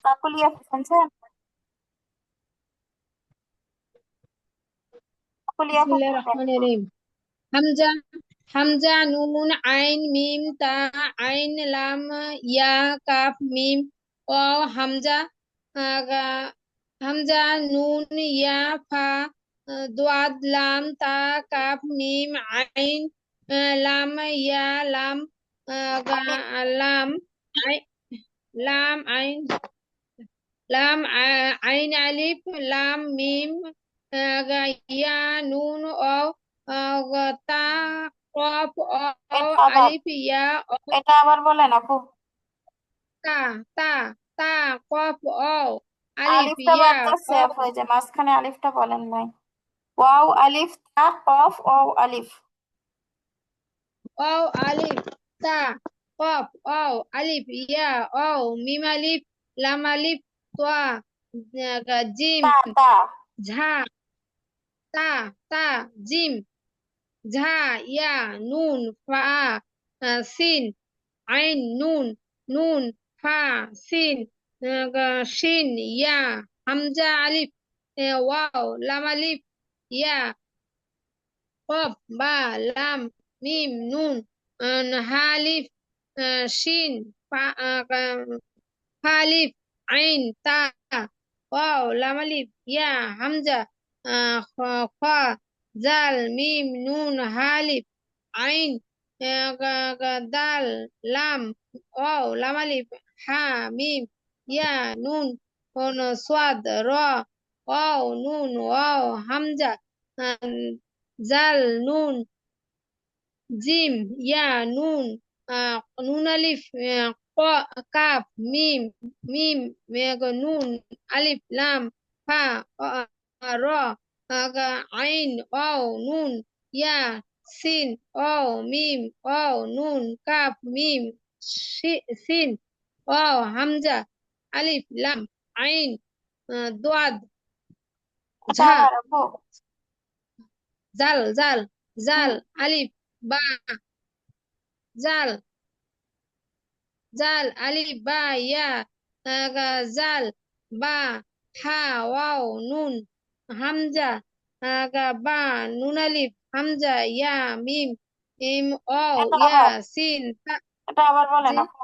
কাকুলিয়া শুনছেন? কাকুলিয়া বিসমিল্লাহির রহমানির রহিম। হামজা হামজা নুন আইন মিম তা আইন লাম ইয়া কাফ মিম ও হামজা হামজা নুন ইয়া ফা দাদ লাম তা কাফ মিম আইন লাম ইয়া লাম আলিফ। লাম আই- লাম আইন লাম আইন আলিফ লাম মিম ইয়া নুন ও তা কফ ও এটা আবার আলিফ ইয়া ও এটা আবার বলেন আপু। তা তা তা কফ ও আলিফ আলিফটা ইয়া বাদ যাচ্ছে ও আপু, এই যে মাঝখানে আলিফটা বলেন নাই। ওয়াও আলিফ তা কফ ওয়াও আলিফ। ও আলিফ তা কফ ও আলিফ ইয়া ও মিম আলিফ লাম আলিফ তোয়া জিম তা তা ঝা তা তা জিম ঝা ইয়া নুন ফা সিন আইন নুন নুন ফা সিন শিন ইয়া হামজা আলিফ ওয়াও লাম আলিফ ইয়া কফ বা লাম মিম নুন হা আলিফ শিন ফা ফা আলিফ আইন তা ওয়াও লাম আলিফ ইয়া হামজা খ জাল মিম নুন হা আলিফ আইন দাল লাম ওয়াও লাম আলিফ হা মিম ইয়া নুন সোয়াদ র ওয়াও নুন ওয়াও হামজা জাল নুন জিম ইয়া নুন নুন আলিফ কাফ মিম মিম নুন আলিফ লাম ফা র আইন ওয়াও নুন ইয়া সিন ওয়াও মিম ওয়াও নুন কাফ মিম সিন ওয়াও হামজা আলিফ লাম আইন দাদ এটা ঝা আবার আপু। জাল জাল হুম, জাল আলিফ বা জাল জাল আলিফ বা ইয়া জাল বা হা ওয়াও নুন হামজা বা নুন আলিফ হামজা ইয়া মিম ইম ও এটা ইয়া আবার সিন তা এটা আবার বলেন জি আপু।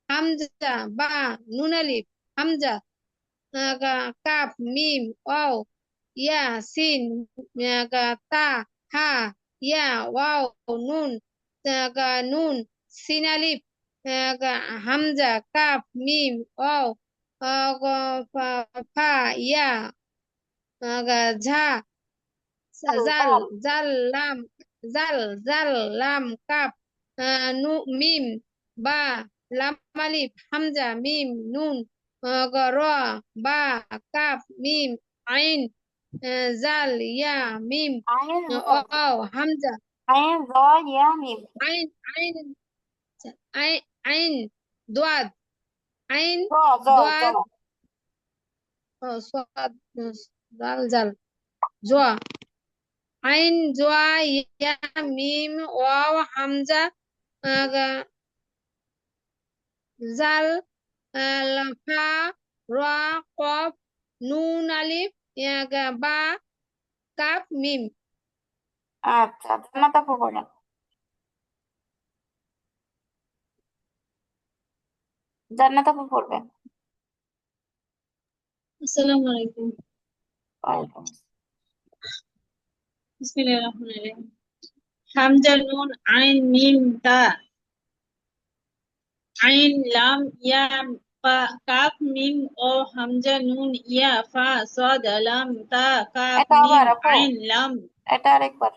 হামজা বা নুন আলিফ হামজা কাফ মিম ও ইয়া সিন তা হা ইয়া ওয়াও নুন নুন সিন আলিফ হামজা কাফ মিম ও ফা ইয়া ঝা জাল জাল জাল জাল লাম জাল জাল লাম কাফ নু মিম বা লাম আলিফ হামজা মিম নুন র বা কাফ মিম আইন জাল ইয়া মিম আইন ও হামজা আইন জ ইয়া মিম। আইন আইন আইন আইন দোয়াদ আইন জ জ জ দোয়াদ সাদ জাল জাল জোয়া আইন জোয়া ইয়া মিম ওয়াও হামজা জাল ফা রা কফ নুন আলিফ বা কাফ মিম। আচ্ছা, জান্নাত আপু বলেন। জান্নাত আপু পড়বেন। আসসালামু আলাইকুম। ওয়ালাইকুম বিসমিল্লাহির রহমানির রহিম। হামজা নুন আইন মিম তা আইন লাম ইয়া কাফ মিম ও হামজা নুন ইয়া ফা সাদ লাম তা কাফ এটা মিম আবার আপু, আইন লাম এটা আরেকবার।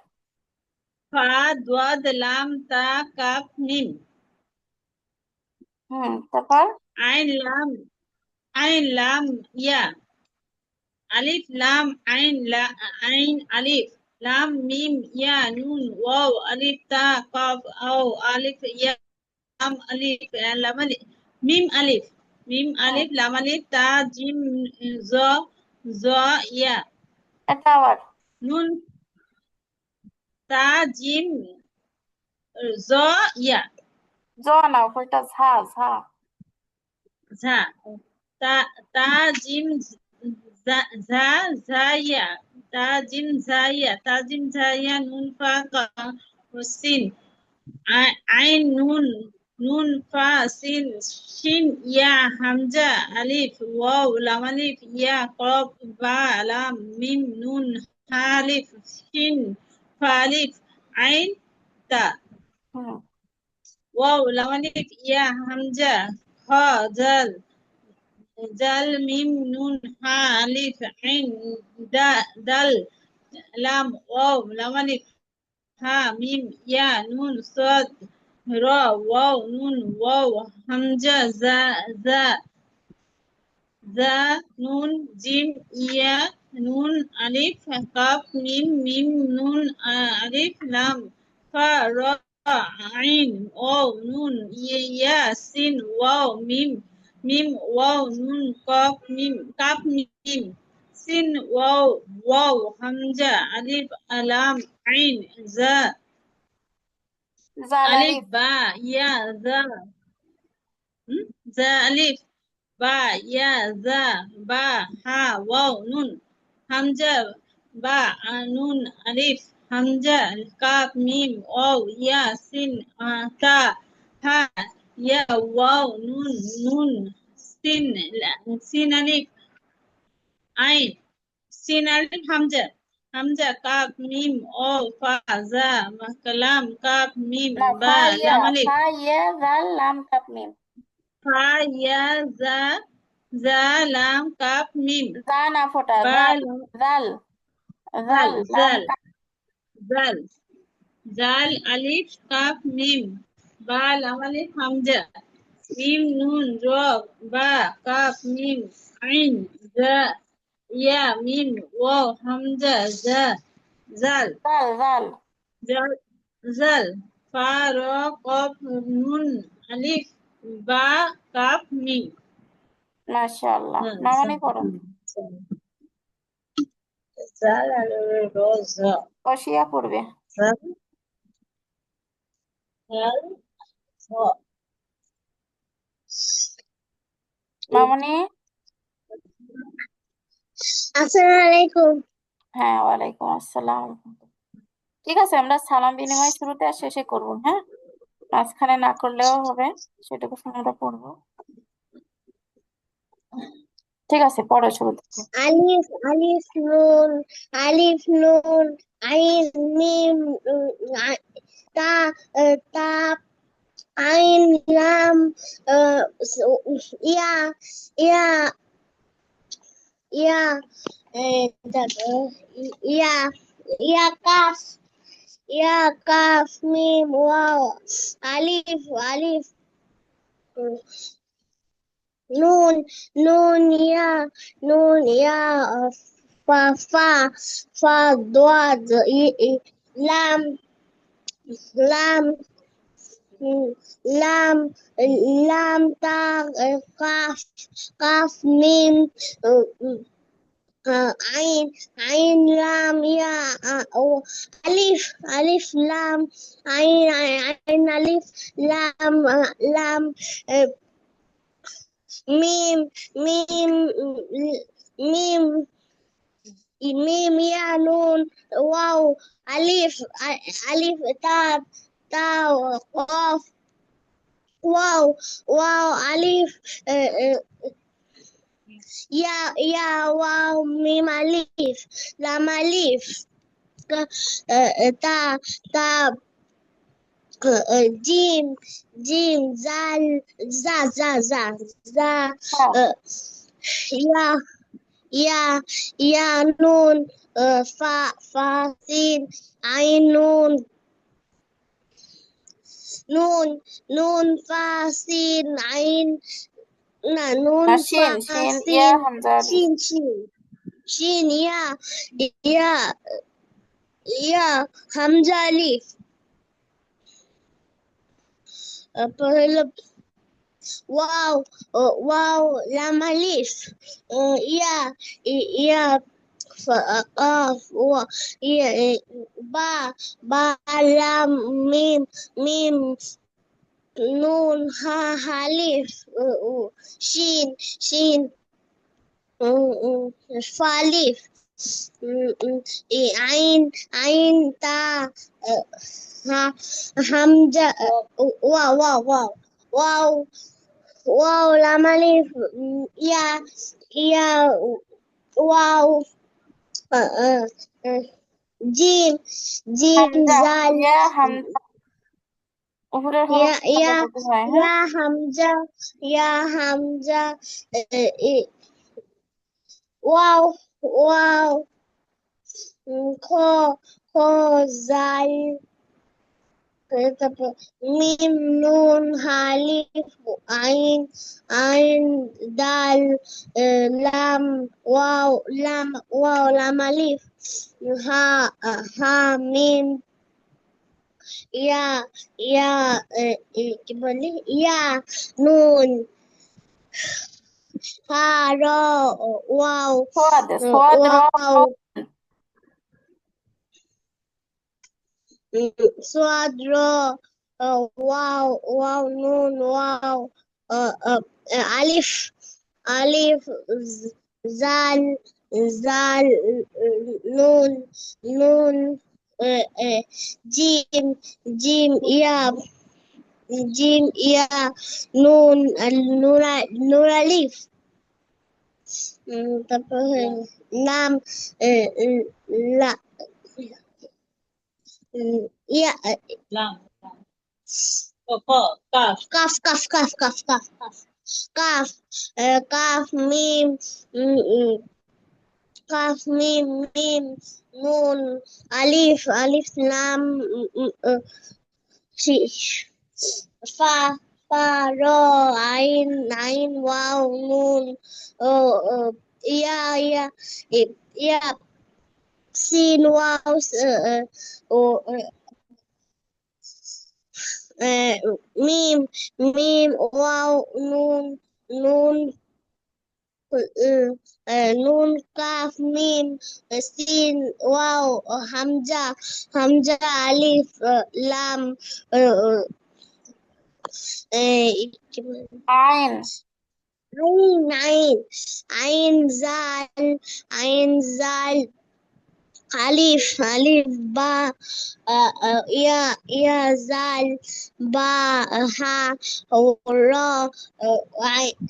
ফা দাদ লাম তা কাফ মিম তারপর আইন লাম আইন লাম ইয়া আলিফ লাম আইন আলিফ লাম মিম ইয়া নুন ওয়াও আলিফ তা কাফ আও আলিফ ইয়া লাম আলিফ লাম আলিফ মিম আলিফ মিম হুম আলিফ লাম আলিফ তা জিম জ জ ইয়া এটা আবার নুন তা জিম জ ইয়া জ না, ওটা ঝা ঝা। ঝা তা তা জিম ঝা ঝাইয়া তা জিম ঝাইয়া নুন ফা সিন আইন নুন ফা সিন শিন ইয়া হামজা আলিফ ওয়াও লাম আলিফ ইয়া কফ বা লাম মিম নুন হা আলিফ শিন ফা আলিফ আইন তা হুম ওয়াও লাম আলিফ ইয়া হামজা হ জাল জাল মিম নুন হা আলিফ আইন দাল লাম ওয়াও লাম আলিফ হা মিম ইয়া নুন সাদ রা ওয়াও নুন ওয়াও হামজা জা জা নুন জিম ইয়া নুন আলিফ কাফ মিম মিম নুন আলিফ লাম ফা রা আইন ওয়াও নুন ইয়া সিন ওয়াও মিম মিম ওয়াও নুন কাফ মিম সিন ওয়াও হামজা আলিফ লাম আইন জা জাল আলিফ আলিফ বা ইয়া জা জা আলিফ বা ইয়া জা বা হা ওয়াও নুন হামজা বা নুন আলিফ হামজা কাফ মিম ওয়াও ইয়া সিন তা হা ইয়া ওয়াও নুন সিন সিন আলিফ আইন সিন আলিফ হামজা কাফ মিম ও ফা জা কালাম কাফ মিম না বা লাম আলিফ ফা ইয়া জাল লাম কাপ মিম ফা ইয়া জা লাম কাফ মিম জা না ফোটা বা জাল জাল জাল জাল লাম জাল কাপ জাল জাল আলিফ কাফ মিম বা লাম আলিফ হামজা মিম নুন র বা কাফ মিম আইন জা ইয়া মিম ওয়াও হামজা জাল জাল জাল জাল জাল ফা র কফ নুন আলিফ বা কাফ মিম মাশাআল্লাহ হ্যাঁ মামনি পড়ো জাল আর রোজ কষিয়া পড়বে জাল জাল মামনি আসসালামু আলাইকুম হ্যাঁ ওয়ালাইকুম আসসালাম। ঠিক আছে, আমরা সালাম বিনিময় শুরুতে আর শেষে করবো, হ্যাঁ, মাঝখানে না করলেও হবে, সেটুকু সময় আমরা পড়বো। ঠিক আছে, পড়ো শুরু থেকে। আলিফ নুন আইন মিম তা তা আইন লাম ইয়া ইয়া ইয়া ইয়া ইয়া কাফ মিম ওয়াও আলিফ নুন নুন ইয়া ফা ফা ফা ضاد লাম লাম লাম তা কাফ মিম আইন লাম ইয়া আলিফ লাম আইন আলিফ লাম মিম মিম মিম ইয়া নুন ওয়াও আলিফ তা কফ ওয়াও আলিফ ইয়া ওয়াও মিম আলিফ লাম আলিফ তা তা জিম জাল জা হ্যাঁ, ইয়া ইয়া ইয়া নুন ফা সিন আইন নুন ফা সিন আইন না নুন না ফা শিন শিন ইয়া সিন হামজা আলিফ। শিন ইয়া ইয়া হামজা আলিফ পহলে ওয়াও লাম আলিফ ইয়া ইয়া قاف با با لام ميم نون ها ألف شين شين فالف عين عين تا ها همزة واو واو واو واو واو لام ألف يا يا واو جيم جيم হামজা, زال ইয়া হামজা, উপরের يا হরফ يا বলতে হয়, হ্যাঁ। يا حمزة يا حمزة واو واو خو خو زال ميم نون ألف عين عين دال لام واو لام واو لام ألف ها ها ميم يا يا gimana ya nun ha ro wow সোয়াদ, সোয়াদ র wow swad ro wow wow nun wow alif alif zal zal nun nun jim jim ya jim ya nun nun nun alif তারপরে নাম লা ইয়া لام وقاف كاف কাফ কাফ কাফ কাফ কাফ কাফ কাফ কাফ মিম কাফ মিম মিম নুন আলিফ আলিফ লাম ফা ফা র আইন আইন ওয়াও নুন ও ইয়া ইয়া ইয়া sin واو ميم ميم واو نون نون نون كاف ميم سين واو همزة همزة ألف لام আইন, عين عين عين زال عين زال ألف ألف با يا يا زال با ها را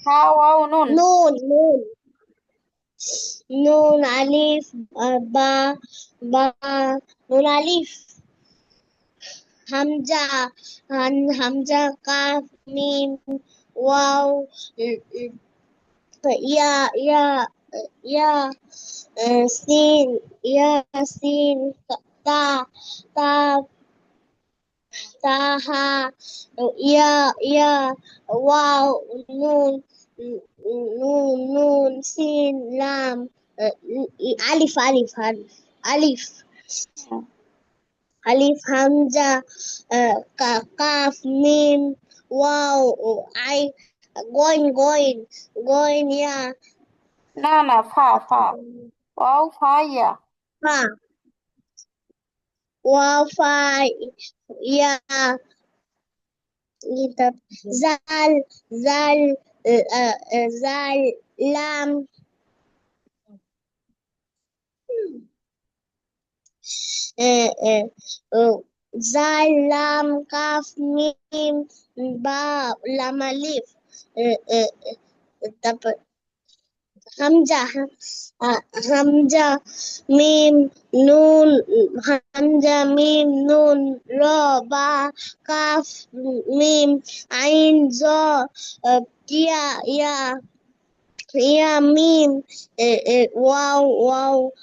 হা ওয়াও নুন, نون نون نون ألف با با نون ألف همزة همزة قاف ميم واو يا يا يا سين يا سين تا تا تاها يا واو نون نون نون سين لام ألف ألف ألف ألف ألف همزة قاف ميم واو عين going going يا না না, ফা ফা, ওয়াও ফা ইয়া, فا واو فا يا زال زال زال لام زال لام كاف ميم با لام ألف طب همزة همزة ميم نون همزة ميم نون را با كاف ميم عين زا يا يا ميم واو واو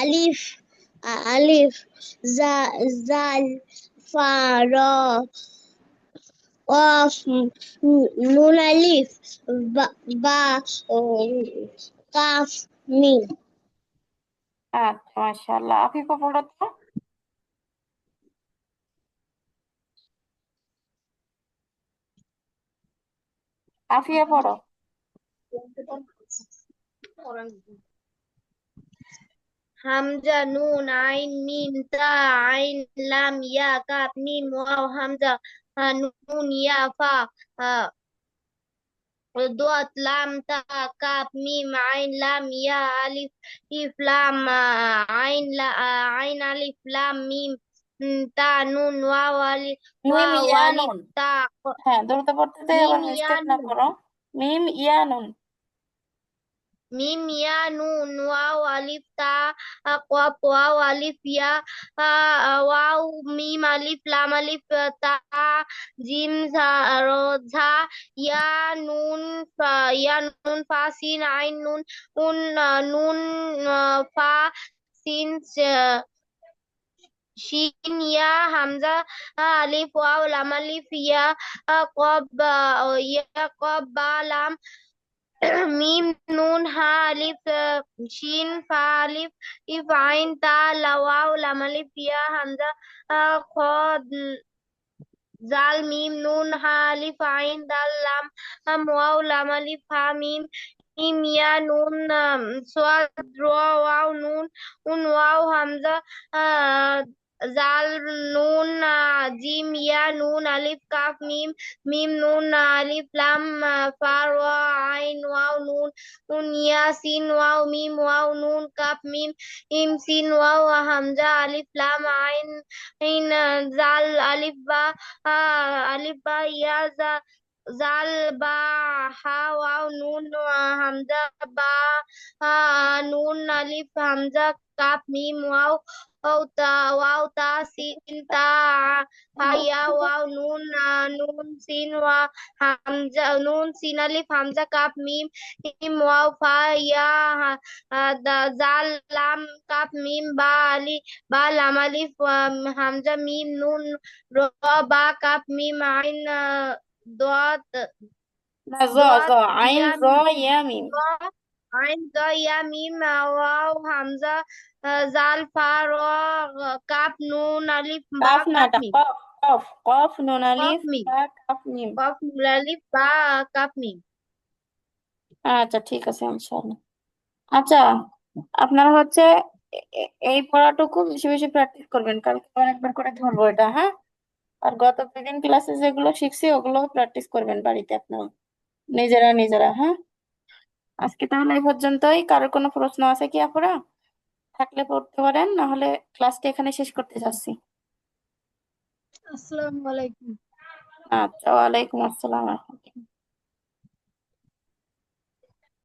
ألف ألف زال فا را قاف نون ألف با قاف ميم আচ্ছা মাশাআল্লাহ। আফিফা পড়ো তো, আফিয়া পড়ো। হামজা নুন আইন মিম তা আইন লাম ইয়া কাফ মিম ওয়াও হামজা নুন ইয়া ফা ضاد لام تا كاف ميم عين لام يا ألف إف لام عين لا عين ألف لام ميم تا نون واو ألف মিম واو ألف ইয়ানুন। تا হ্যাঁ, দ্রুত পড়তে চাই, ميم আবার يا মিস্টেক না نون করো। মিম ইয়ানুন। ميم يا نون واو ألف تا قاف واو ألف يا واو ميم ألف لام ألف تا جيم ঝা يا نون يا نون فا سين عين نون نون فا سين شين يا همزة ألف واو لام ألف يا قاف يا قاف با لام ميم نون ها ألف شين فا ألف إف عين تا لا واو لام ألف يا همزة خاد জাল মিম নুন হা আলিফ আইন দাল লাম ওয়াও লাম আলিফ হা মিম মিম ইয়া নুন সোয়াদ র ওয়াও নুন ওয়াও হামজা আহ, জাল নুন জিম ইয়া নুন আলিফ কাফ মিম মিম নুন আলিফ লাম ফা র আইন ওয়াও নুন ইয়া সিন ওয়াও মিম ওয়াও নুন কাফ মিম ইম সিন ওয়াও হামজা আলিফ লাম আইন জাল আলিফ বা alif ba ya zal ba ha waw nun hamza ba nun alif hamza kaf mim waw ta sin ta ha ya waw nun nun sin wa hamza nun sin alif hamza kaf mim waw fa ya zal lam kaf mim ba ali ba lam alif hamza mim nun র বা cup মিম আইন দাদ না, জ জ দাদ আইন ইয়া জ ইয়া মিম। র আইন দ ইয়া মিম ওয়াও হামজা জাল ফা র কাপ নুন আলিফ বা কাফ না, কাপ এটা মিম কফ। কফ কফ নুন কফ আলিফ মিম বা কাফ মিম। কফ নুন আলিফ বা কাপ মিম। আচ্ছা, ঠিক আছে, ইনশাআল্লাহ। আচ্ছা, আপনারা হচ্ছে এই পড়াটুকু বেশি বেশি প্র্যাকটিস করবেন, কালকে আবার একবার করে ধরবো এটা, হ্যাঁ। আর গত 2 দিন ক্লাসে যেগুলো শিখছি ওগুলো প্র্যাকটিস করবেন বাড়িতে আপনারা, নিজেরা নিজেরা, হ্যাঁ। আজকে তাহলে এই পর্যন্তই। কারোর কোনো প্রশ্ন আছে কি আপুরা? থাকলে পড়তে পারেন, না হলে ক্লাসটা এখানে শেষ করতে যাচ্ছি। আসসালামু আলাইকুম। আচ্ছা, ওয়ালাইকুম আসসালাম।